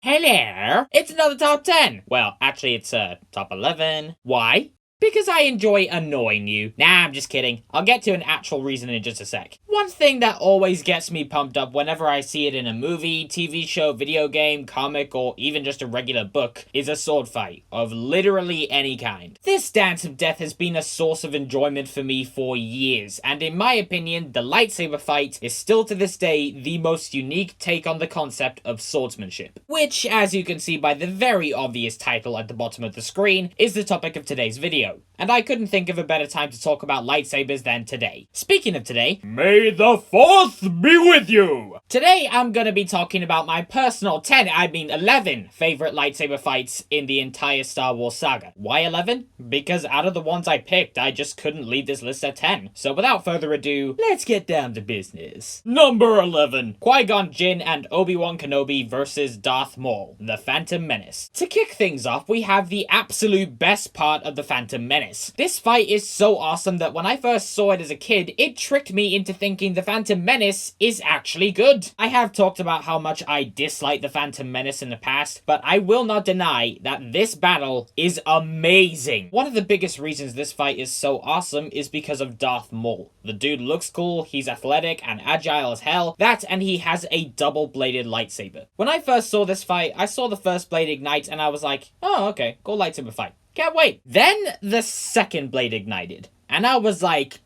Hello! It's another top 10! Well, actually it's top 11. Why? Because I enjoy annoying you. Nah, I'm just kidding. I'll get to an actual reason in just a sec. One thing that always gets me pumped up whenever I see it in a movie, TV show, video game, comic, or even just a regular book is a sword fight of literally any kind. This dance of death has been a source of enjoyment for me for years, and in my opinion, the lightsaber fight is still to this day the most unique take on the concept of swordsmanship. Which, as you can see by the very obvious title at the bottom of the screen, is the topic of today's video. And I couldn't think of a better time to talk about lightsabers than today. Speaking of today, may the Force be with you! Today I'm gonna be talking about my personal 11 favorite lightsaber fights in the entire Star Wars saga. Why 11? Because out of the ones I picked, I just couldn't leave this list at 10. So without further ado, let's get down to business. Number 11. Qui-Gon Jinn and Obi-Wan Kenobi versus Darth Maul, the Phantom Menace. To kick things off, we have the absolute best part of the Phantom Menace. This fight is so awesome that when I first saw it as a kid, it tricked me into thinking the Phantom Menace is actually good. I have talked about how much I dislike the Phantom Menace in the past, but I will not deny that this battle is amazing. One of the biggest reasons this fight is so awesome is because of Darth Maul. The dude looks cool, he's athletic and agile as hell, and he has a double-bladed lightsaber. When I first saw this fight, I saw the first blade ignite and I was like, oh okay, cool lightsaber fight. Can't wait. Then the second blade ignited, and I was like,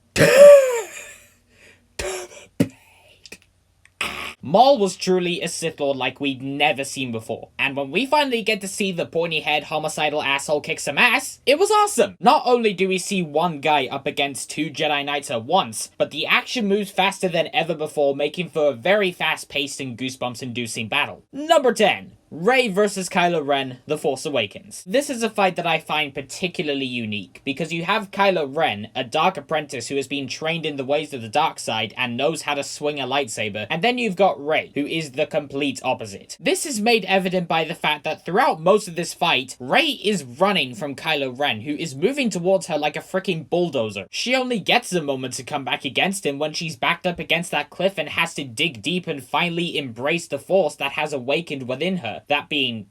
Maul was truly a Sith Lord like we'd never seen before, and when we finally get to see the pointy-head homicidal asshole kick some ass, it was awesome! Not only do we see one guy up against two Jedi Knights at once, but the action moves faster than ever before, making for a very fast-paced and goosebumps-inducing battle. Number 10. Rey vs. Kylo Ren, The Force Awakens. This is a fight that I find particularly unique, because you have Kylo Ren, a dark apprentice who has been trained in the ways of the dark side and knows how to swing a lightsaber, and then you've got Rey, who is the complete opposite. This is made evident by the fact that throughout most of this fight, Rey is running from Kylo Ren, who is moving towards her like a freaking bulldozer. She only gets a moment to come back against him when she's backed up against that cliff and has to dig deep and finally embrace the Force that has awakened within her. That being,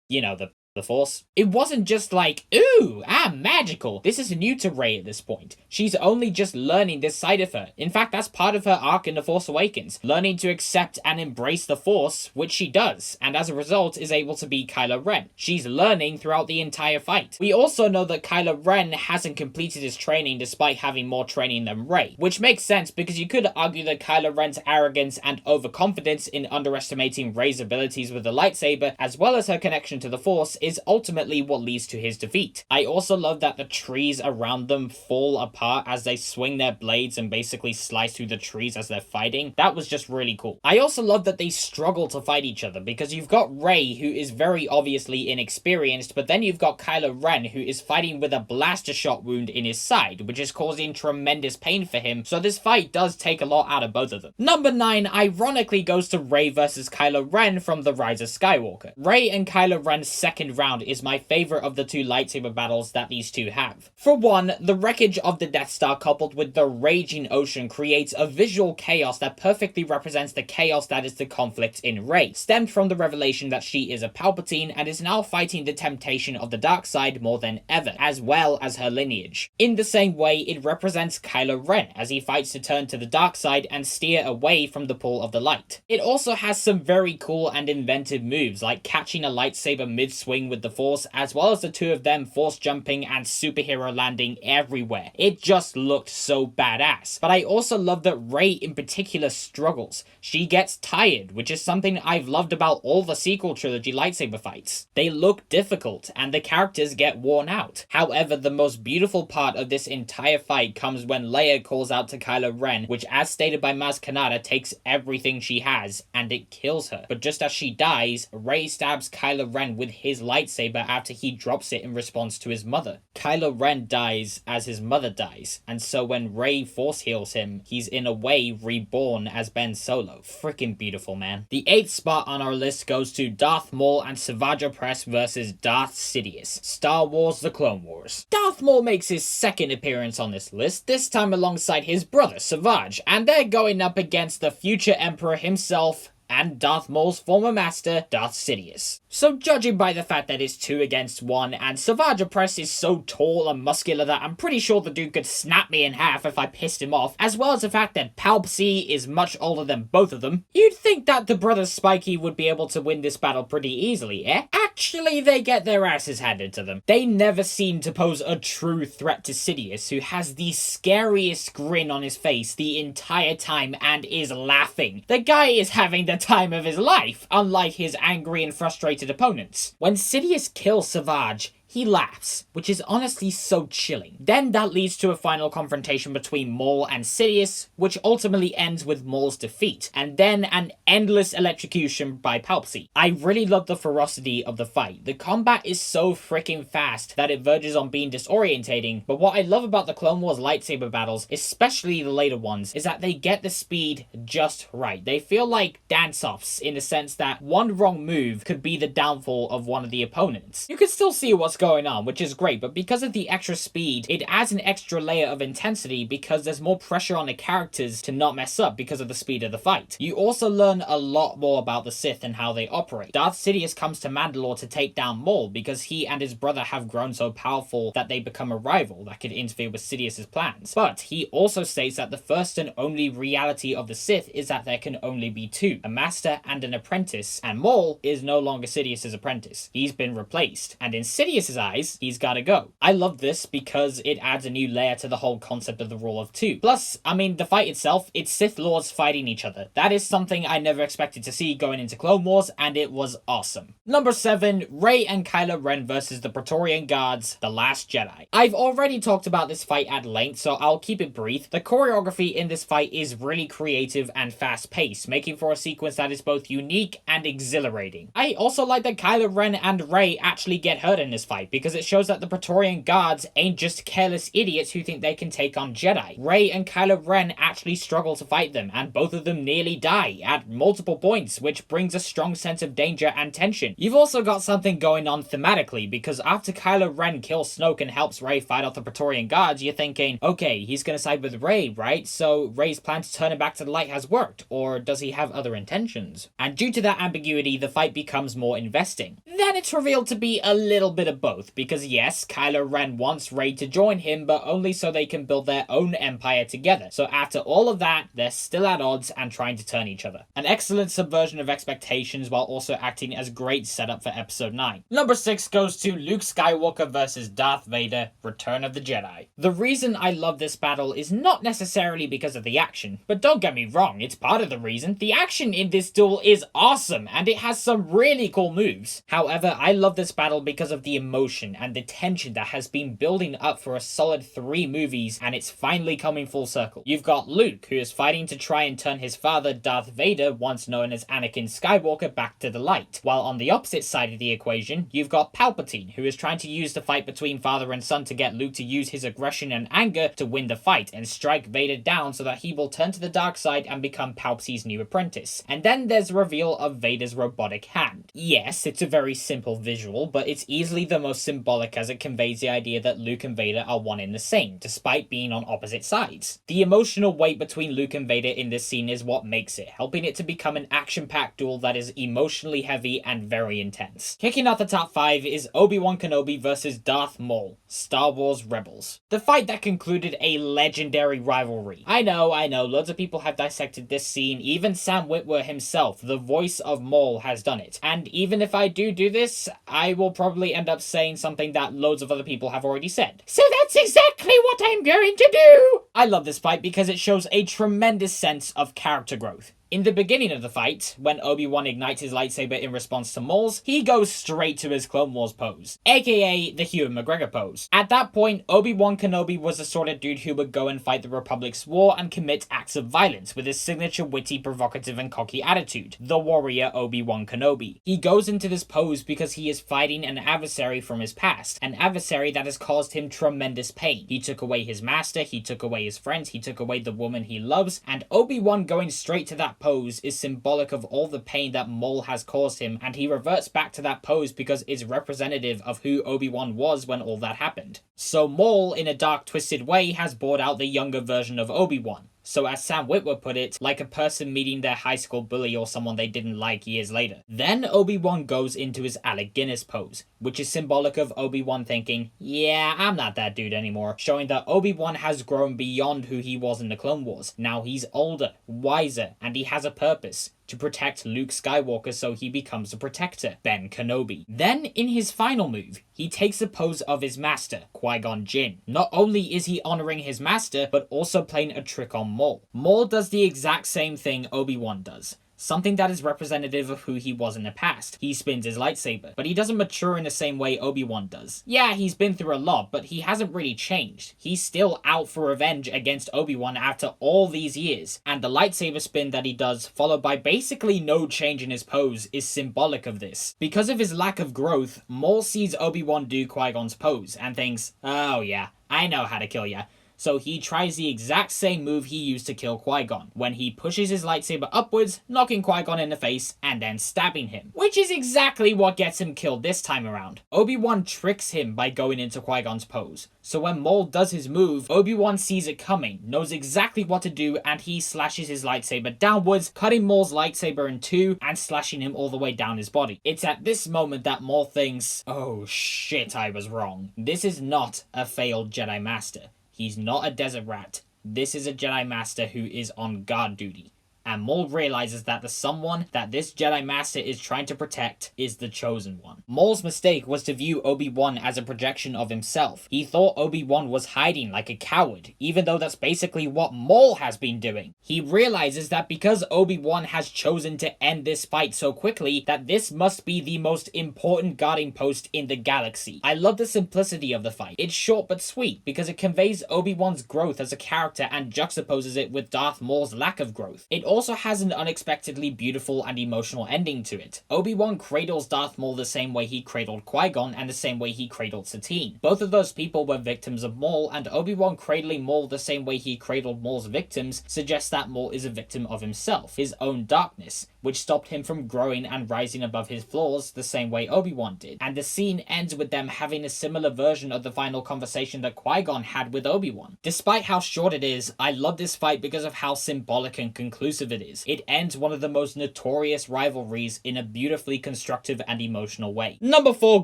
you know, the Force. It wasn't just like, ooh, I'm magical. This is new to Rey at this point. She's only just learning this side of her. In fact, that's part of her arc in The Force Awakens. Learning to accept and embrace the Force, which she does, and as a result is able to be Kylo Ren. She's learning throughout the entire fight. We also know that Kylo Ren hasn't completed his training despite having more training than Rey, which makes sense because you could argue that Kylo Ren's arrogance and overconfidence in underestimating Rey's abilities with the lightsaber, as well as her connection to the Force, is ultimately what leads to his defeat. I also love that the trees around them fall apart as they swing their blades and basically slice through the trees as they're fighting. That was just really cool. I also love that they struggle to fight each other because you've got Rey, who is very obviously inexperienced, but then you've got Kylo Ren, who is fighting with a blaster shot wound in his side, which is causing tremendous pain for him, so this fight does take a lot out of both of them. Number 9 ironically goes to Rey versus Kylo Ren from The Rise of Skywalker. Rey and Kylo Ren's second round is my favorite of the two lightsaber battles that these two have. For one, the wreckage of the Death Star coupled with the raging ocean creates a visual chaos that perfectly represents the chaos that is the conflict in Rey, stemmed from the revelation that she is a Palpatine and is now fighting the temptation of the dark side more than ever, as well as her lineage. In the same way, it represents Kylo Ren as he fights to turn to the dark side and steer away from the pull of the light. It also has some very cool and inventive moves like catching a lightsaber mid-swing with the Force, as well as the two of them force jumping and superhero landing everywhere. It just looked so badass. But I also love that Rey in particular struggles. She gets tired, which is something I've loved about all the sequel trilogy lightsaber fights. They look difficult and the characters get worn out. However, the most beautiful part of this entire fight comes when Leia calls out to Kylo Ren, which as stated by Maz Kanata takes everything she has and it kills her. But just as she dies, Rey stabs Kylo Ren with his lightsaber after he drops it in response to his mother. Kylo Ren dies as his mother dies, and so when Rey force heals him, he's in a way reborn as Ben Solo. Freaking beautiful, man. The 8th spot on our list goes to Darth Maul and Savage Opress versus Darth Sidious, Star Wars The Clone Wars. Darth Maul makes his second appearance on this list, this time alongside his brother Savage, and they're going up against the future Emperor himself and Darth Maul's former master, Darth Sidious. So judging by the fact that it's 2 against 1 and Savage Opress is so tall and muscular that I'm pretty sure the dude could snap me in half if I pissed him off, as well as the fact that Palpsy is much older than both of them, you'd think that the brothers Spiky would be able to win this battle pretty easily, eh? Actually, they get their asses handed to them. They never seem to pose a true threat to Sidious, who has the scariest grin on his face the entire time and is laughing. The guy is having the time of his life, unlike his angry and frustrated opponents. When Sidious kills Savage, he laughs, which is honestly so chilling. Then that leads to a final confrontation between Maul and Sidious, which ultimately ends with Maul's defeat, and then an endless electrocution by Palpsy. I really love the ferocity of the fight. The combat is so freaking fast that it verges on being disorientating, but what I love about the Clone Wars lightsaber battles, especially the later ones, is that they get the speed just right. They feel like dance-offs in the sense that one wrong move could be the downfall of one of the opponents. You can still see what's going on, which is great, but because of the extra speed, it adds an extra layer of intensity because there's more pressure on the characters to not mess up because of the speed of the fight. You also learn a lot more about the Sith and how they operate. Darth Sidious comes to Mandalore to take down Maul because he and his brother have grown so powerful that they become a rival that could interfere with Sidious's plans. But he also states that the first and only reality of the Sith is that there can only be 2, a master and an apprentice, and Maul is no longer Sidious's apprentice. He's been replaced, and in Sidious's eyes, he's gotta go. I love this because it adds a new layer to the whole concept of the rule of 2. Plus, I mean, the fight itself, it's Sith Lords fighting each other. That is something I never expected to see going into Clone Wars, and it was awesome. Number 7, Rey and Kylo Ren versus the Praetorian Guards, The Last Jedi. I've already talked about this fight at length, so I'll keep it brief. The choreography in this fight is really creative and fast-paced, making for a sequence that is both unique and exhilarating. I also like that Kylo Ren and Rey actually get hurt in this fight, because it shows that the Praetorian Guards ain't just careless idiots who think they can take on Jedi. Rey and Kylo Ren actually struggle to fight them, and both of them nearly die at multiple points, which brings a strong sense of danger and tension. You've also got something going on thematically, because after Kylo Ren kills Snoke and helps Rey fight off the Praetorian Guards, you're thinking, okay, he's gonna side with Rey, right? So Rey's plan to turn him back to the light has worked, or does he have other intentions? And due to that ambiguity, the fight becomes more investing. Then it's revealed to be a little bit of both, because yes, Kylo Ren wants Rey to join him, but only so they can build their own empire together. So after all of that, they're still at odds and trying to turn each other. An excellent subversion of expectations while also acting as great setup for episode 9. Number 6 goes to Luke Skywalker versus Darth Vader, Return of the Jedi. The reason I love this battle is not necessarily because of the action, but don't get me wrong, it's part of the reason. The action in this duel is awesome, and it has some really cool moves. However, I love this battle because of the emotion and the tension that has been building up for a solid 3 movies, and it's finally coming full circle. You've got Luke, who is fighting to try and turn his father, Darth Vader, once known as Anakin Skywalker, back to the light. While on the opposite side of the equation, you've got Palpatine, who is trying to use the fight between father and son to get Luke to use his aggression and anger to win the fight and strike Vader down so that he will turn to the dark side and become Palpsy's new apprentice. And then there's the reveal of Vader's robotic hand. Yes, it's a very simple visual, but it's easily the most symbolic as it conveys the idea that Luke and Vader are one in the same, despite being on opposite sides. The emotional weight between Luke and Vader in this scene is what makes it, helping it to become an action-packed duel that is emotionally heavy and very intense. Kicking off the top 5 is Obi-Wan Kenobi versus Darth Maul, Star Wars Rebels. The fight that concluded a legendary rivalry. I know, loads of people have dissected this scene, even Sam Witwer himself, the voice of Maul, has done it. And even if I do this, I will probably end up saying something that loads of other people have already said. So that's exactly what I'm going to do! I love this fight because it shows a tremendous sense of character growth. In the beginning of the fight, when Obi-Wan ignites his lightsaber in response to Maul's, he goes straight to his Clone Wars pose, aka the Ewan McGregor pose. At that point, Obi-Wan Kenobi was the sort of dude who would go and fight the Republic's war and commit acts of violence with his signature witty, provocative and cocky attitude, the warrior Obi-Wan Kenobi. He goes into this pose because he is fighting an adversary from his past, an adversary that has caused him tremendous pain. He took away his master, he took away his friends, he took away the woman he loves, and Obi-Wan going straight to that pose is symbolic of all the pain that Maul has caused him, and he reverts back to that pose because it's representative of who Obi-Wan was when all that happened. So Maul, in a dark, twisted way, has brought out the younger version of Obi-Wan. So as Sam Witwer put it, like a person meeting their high school bully or someone they didn't like years later. Then Obi-Wan goes into his Alec Guinness pose, which is symbolic of Obi-Wan thinking, yeah, I'm not that dude anymore, showing that Obi-Wan has grown beyond who he was in the Clone Wars. Now he's older, wiser, and he has a purpose: to protect Luke Skywalker, so he becomes a protector, Ben Kenobi. Then, in his final move, he takes the pose of his master, Qui-Gon Jinn. Not only is he honoring his master, but also playing a trick on Maul. Maul does the exact same thing Obi-Wan does. Something that is representative of who he was in the past. He spins his lightsaber, but he doesn't mature in the same way Obi-Wan does. Yeah, he's been through a lot, but he hasn't really changed. He's still out for revenge against Obi-Wan after all these years, and the lightsaber spin that he does, followed by basically no change in his pose, is symbolic of this. Because of his lack of growth, Maul sees Obi-Wan do Qui-Gon's pose, and thinks, oh yeah, I know how to kill ya. So he tries the exact same move he used to kill Qui-Gon, when he pushes his lightsaber upwards, knocking Qui-Gon in the face, and then stabbing him. Which is exactly what gets him killed this time around. Obi-Wan tricks him by going into Qui-Gon's pose. So when Maul does his move, Obi-Wan sees it coming, knows exactly what to do, and he slashes his lightsaber downwards, cutting Maul's lightsaber in two, and slashing him all the way down his body. It's at this moment that Maul thinks, oh shit, I was wrong. This is not a failed Jedi Master. He's not a desert rat. This is a Jedi Master who is on guard duty. And Maul realizes that the someone that this Jedi Master is trying to protect is the Chosen One. Maul's mistake was to view Obi-Wan as a projection of himself. He thought Obi-Wan was hiding like a coward, even though that's basically what Maul has been doing. He realizes that because Obi-Wan has chosen to end this fight so quickly, that this must be the most important guarding post in the galaxy. I love the simplicity of the fight. It's short but sweet, because it conveys Obi-Wan's growth as a character and juxtaposes it with Darth Maul's lack of growth. It also has an unexpectedly beautiful and emotional ending to it. Obi-Wan cradles Darth Maul the same way he cradled Qui-Gon and the same way he cradled Satine. Both of those people were victims of Maul, and Obi-Wan cradling Maul the same way he cradled Maul's victims suggests that Maul is a victim of himself, his own darkness, which stopped him from growing and rising above his flaws the same way Obi-Wan did. And the scene ends with them having a similar version of the final conversation that Qui-Gon had with Obi-Wan. Despite how short it is, I love this fight because of how symbolic and conclusive it is. It ends one of the most notorious rivalries in a beautifully constructive and emotional way. Number 4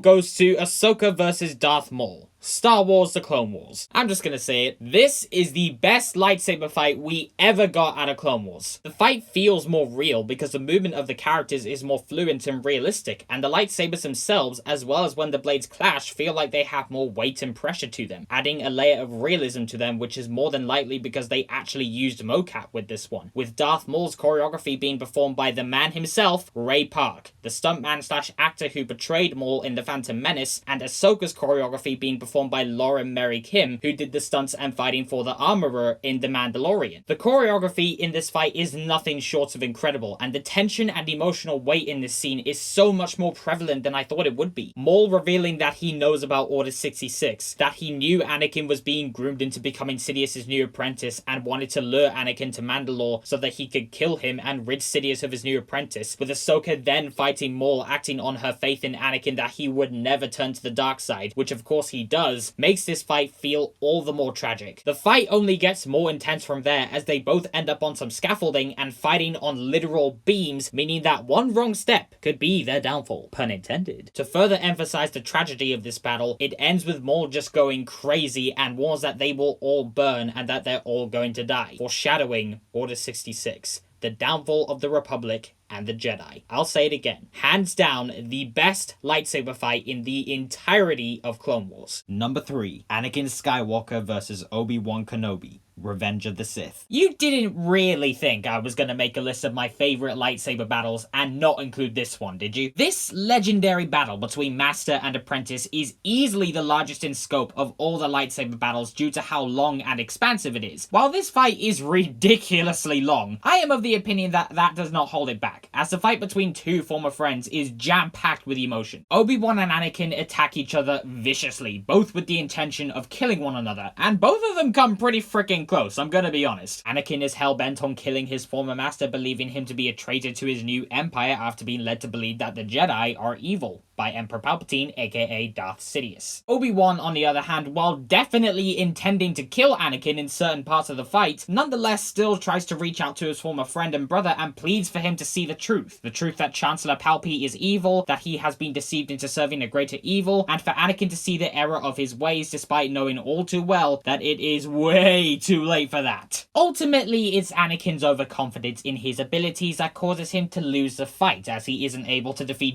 goes to Ahsoka versus Darth Maul. Star Wars: The Clone Wars. I'm just gonna say it. This is the best lightsaber fight we ever got out of Clone Wars. The fight feels more real because the movement of the characters is more fluent and realistic, and the lightsabers themselves, as well as when the blades clash, feel like they have more weight and pressure to them, adding a layer of realism to them, which is more than likely because they actually used mocap with this one, with Darth Maul's choreography being performed by the man himself, Ray Park, the stuntman slash actor who portrayed Maul in The Phantom Menace, and Ahsoka's choreography being performed by Lauren Mary Kim, who did the stunts and fighting for the Armorer in The Mandalorian. The choreography in this fight is nothing short of incredible, and the tension and emotional weight in this scene is so much more prevalent than I thought it would be. Maul revealing that he knows about Order 66, that he knew Anakin was being groomed into becoming Sidious's new apprentice and wanted to lure Anakin to Mandalore so that he could kill him and rid Sidious of his new apprentice, with Ahsoka then fighting Maul, acting on her faith in Anakin that he would never turn to the dark side, which of course he does, makes this fight feel all the more tragic. The fight only gets more intense from there as they both end up on some scaffolding and fighting on literal beams, meaning that one wrong step could be their downfall, pun intended. To further emphasize the tragedy of this battle, it ends with Maul just going crazy and warns that they will all burn and that they're all going to die, foreshadowing Order 66, the downfall of the Republic and the Jedi. I'll say it again. Hands down, the best lightsaber fight in the entirety of Clone Wars. Number 3. Anakin Skywalker versus Obi-Wan Kenobi. Revenge of the Sith. You didn't really think I was gonna make a list of my favorite lightsaber battles and not include this one, did you? This legendary battle between Master and Apprentice is easily the largest in scope of all the lightsaber battles due to how long and expansive it is. While this fight is ridiculously long, I am of the opinion that that does not hold it back, as the fight between two former friends is jam-packed with emotion. Obi-Wan and Anakin attack each other viciously, both with the intention of killing one another, and both of them come pretty freaking close, I'm gonna be honest. Anakin is hell-bent on killing his former master, believing him to be a traitor to his new empire after being led to believe that the Jedi are evil by Emperor Palpatine, aka Darth Sidious. Obi-Wan, on the other hand, while definitely intending to kill Anakin in certain parts of the fight, nonetheless still tries to reach out to his former friend and brother and pleads for him to see the truth. The truth that Chancellor Palpy is evil, that he has been deceived into serving a greater evil, and for Anakin to see the error of his ways despite knowing all too well that it is way too late for that. Ultimately, it's Anakin's overconfidence in his abilities that causes him to lose the fight, as he isn't able to defeat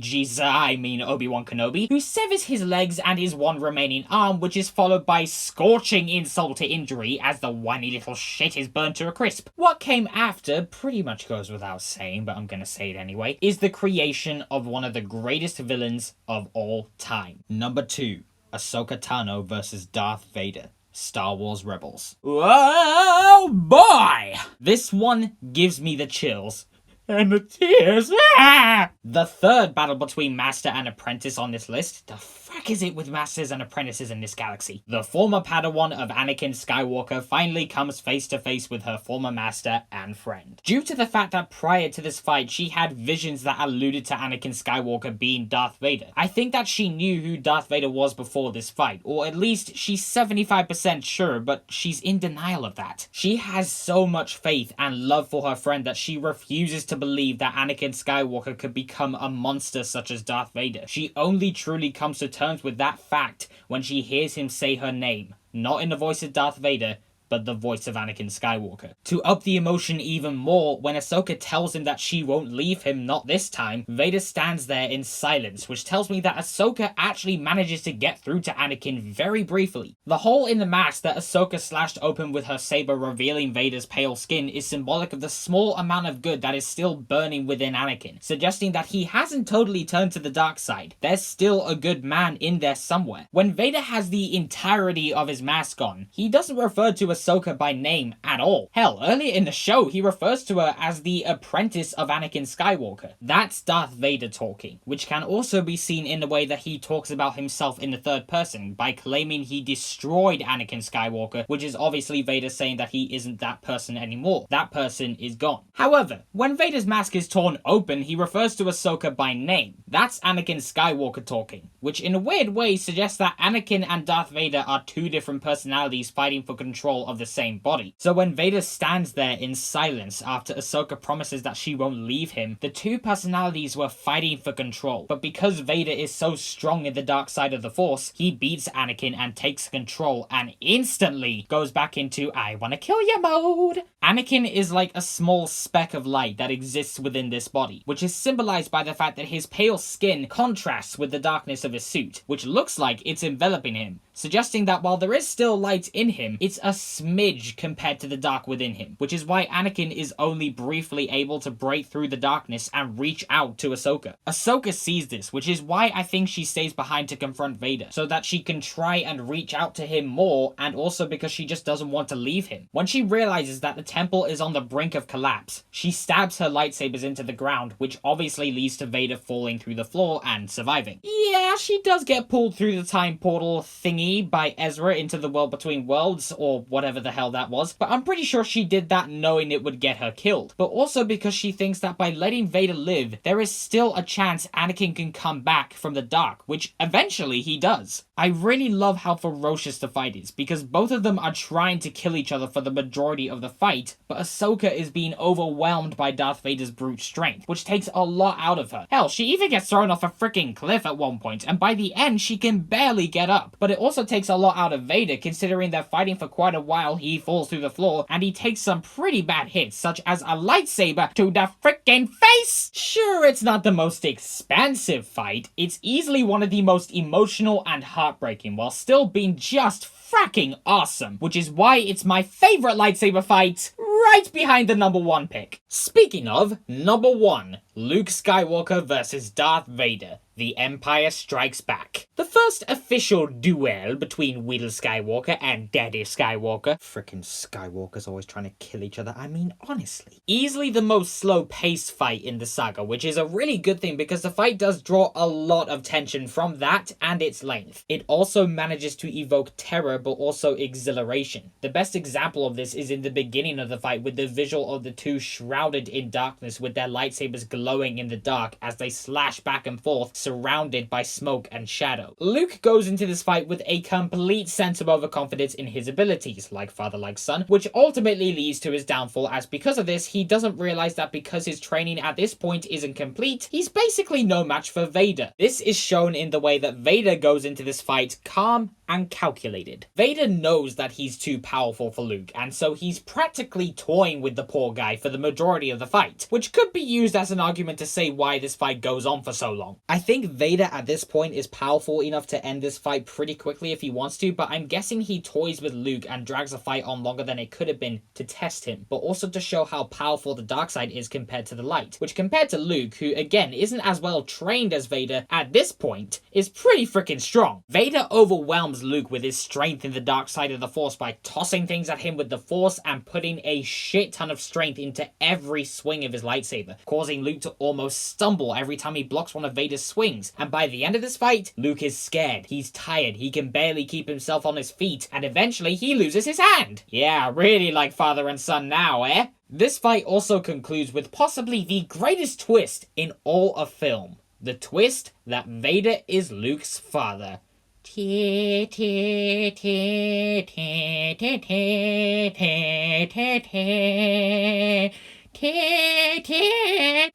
Obi-Wan Kenobi, who severs his legs and his one remaining arm, which is followed by scorching insult to injury as the whiny little shit is burnt to a crisp. What came after pretty much goes without saying, but I'm gonna say it anyway, is the creation of one of the greatest villains of all time. Number 2, Ahsoka Tano versus Darth Vader. Star Wars Rebels. Oh boy! This one gives me the chills. And the tears. Ah! The third battle between Master and Apprentice on this list. The fuck is it with Masters and Apprentices in this galaxy? The former Padawan of Anakin Skywalker finally comes face to face with her former master and friend. Due to the fact that prior to this fight, she had visions that alluded to Anakin Skywalker being Darth Vader. I think that she knew who Darth Vader was before this fight, or at least she's 75% sure, but she's in denial of that. She has so much faith and love for her friend that she refuses to believe that Anakin Skywalker could become a monster such as Darth Vader. She only truly comes to terms with that fact when she hears him say her name, not in the voice of Darth Vader, but the voice of Anakin Skywalker. To up the emotion even more, when Ahsoka tells him that she won't leave him, not this time, Vader stands there in silence, which tells me that Ahsoka actually manages to get through to Anakin very briefly. The hole in the mask that Ahsoka slashed open with her saber, revealing Vader's pale skin, is symbolic of the small amount of good that is still burning within Anakin, suggesting that he hasn't totally turned to the dark side. There's still a good man in there somewhere. When Vader has the entirety of his mask on, he doesn't refer to Ahsoka by name at all. Hell, earlier in the show, he refers to her as the apprentice of Anakin Skywalker. That's Darth Vader talking, which can also be seen in the way that he talks about himself in the third person, by claiming he destroyed Anakin Skywalker, which is obviously Vader saying that he isn't that person anymore. That person is gone. However, when Vader's mask is torn open, he refers to Ahsoka by name. That's Anakin Skywalker talking, which in a weird way suggests that Anakin and Darth Vader are two different personalities fighting for control of the same body. So when Vader stands there in silence after Ahsoka promises that she won't leave him, the two personalities were fighting for control. But because Vader is so strong in the dark side of the Force, he beats Anakin and takes control and instantly goes back into I wanna kill you mode. Anakin is like a small speck of light that exists within this body, which is symbolized by the fact that his pale skin contrasts with the darkness of his suit, which looks like it's enveloping him, suggesting that while there is still light in him, it's a smidge compared to the dark within him, which is why Anakin is only briefly able to break through the darkness and reach out to Ahsoka. Ahsoka sees this, which is why I think she stays behind to confront Vader, so that she can try and reach out to him more, and also because she just doesn't want to leave him. When she realizes that the temple is on the brink of collapse, she stabs her lightsabers into the ground, which obviously leads to Vader falling through the floor and surviving. Yeah, she does get pulled through the time portal thingy by Ezra into the world between worlds, or whatever the hell that was, but I'm pretty sure she did that knowing it would get her killed, but also because she thinks that by letting Vader live, there is still a chance Anakin can come back from the dark, which eventually he does. I really love how ferocious the fight is, because both of them are trying to kill each other for the majority of the fight, but Ahsoka is being overwhelmed by Darth Vader's brute strength, which takes a lot out of her. Hell, she even gets thrown off a freaking cliff at one point, and by the end she can barely get up. But it also takes a lot out of Vader, considering they're fighting for quite a while. He falls through the floor, and he takes some pretty bad hits, such as a lightsaber to the freaking face! Sure, it's not the most expansive fight, it's easily one of the most emotional and heartbreaking, while still being just fracking awesome, which is why it's my favorite lightsaber fight, right behind the number 1 pick. Speaking of number 1, Luke Skywalker versus Darth Vader. The Empire Strikes Back. The first official duel between Will Skywalker and Daddy Skywalker. Frickin' Skywalker's always trying to kill each other. I mean, honestly. Easily the most slow-paced fight in the saga, which is a really good thing because the fight does draw a lot of tension from that and its length. It also manages to evoke terror but also exhilaration. The best example of this is in the beginning of the fight with the visual of the two shrouded in darkness with their lightsabers glowing in the dark as they slash back and forth, surrounded by smoke and shadow. Luke goes into this fight with a complete sense of overconfidence in his abilities, like father like son, which ultimately leads to his downfall, as because of this he doesn't realize that because his training at this point isn't complete, he's basically no match for Vader. This is shown in the way that Vader goes into this fight calm and calculated. Vader knows that he's too powerful for Luke, and so he's practically toying with the poor guy for the majority of the fight, which could be used as an argument to say why this fight goes on for so long. I think Vader at this point is powerful enough to end this fight pretty quickly if he wants to, but I'm guessing he toys with Luke and drags the fight on longer than it could have been to test him, but also to show how powerful the dark side is compared to the light, which compared to Luke, who again isn't as well trained as Vader at this point, is pretty freaking strong. Vader overwhelms Luke with his strength in the dark side of the Force by tossing things at him with the Force and putting a shit ton of strength into every swing of his lightsaber, causing Luke to almost stumble every time he blocks one of Vader's swings. And by the end of this fight, Luke is scared, he's tired, he can barely keep himself on his feet, and eventually he loses his hand. Yeah, really like father and son now, eh? This fight also concludes with possibly the greatest twist in all of film. The twist that Vader is Luke's father.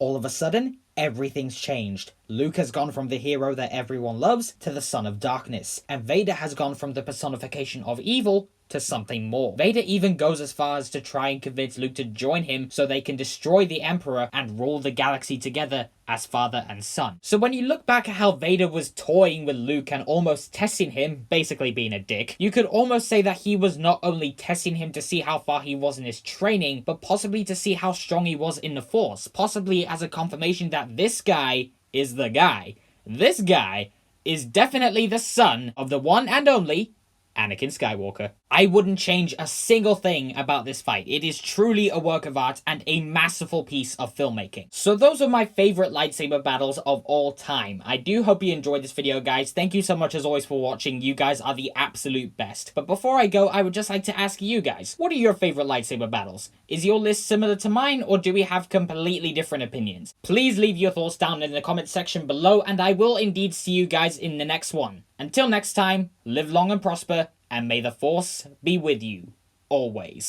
All of a sudden, everything's changed. Luke has gone from the hero that everyone loves to the son of darkness, and Vader has gone from the personification of evil to something more. Vader even goes as far as to try and convince Luke to join him so they can destroy the Emperor and rule the galaxy together as father and son. So when you look back at how Vader was toying with Luke and almost testing him, basically being a dick, you could almost say that he was not only testing him to see how far he was in his training, but possibly to see how strong he was in the Force, possibly as a confirmation that this guy is the guy. This guy is definitely the son of the one and only Anakin Skywalker. I wouldn't change a single thing about this fight. It is truly a work of art and a masterful piece of filmmaking. So those are my favorite lightsaber battles of all time. I do hope you enjoyed this video, guys. Thank you so much as always for watching. You guys are the absolute best. But before I go, I would just like to ask you guys, what are your favorite lightsaber battles? Is your list similar to mine, or do we have completely different opinions? Please leave your thoughts down in the comment section below, and I will indeed see you guys in the next one. Until next time, live long and prosper, and may the Force be with you, always.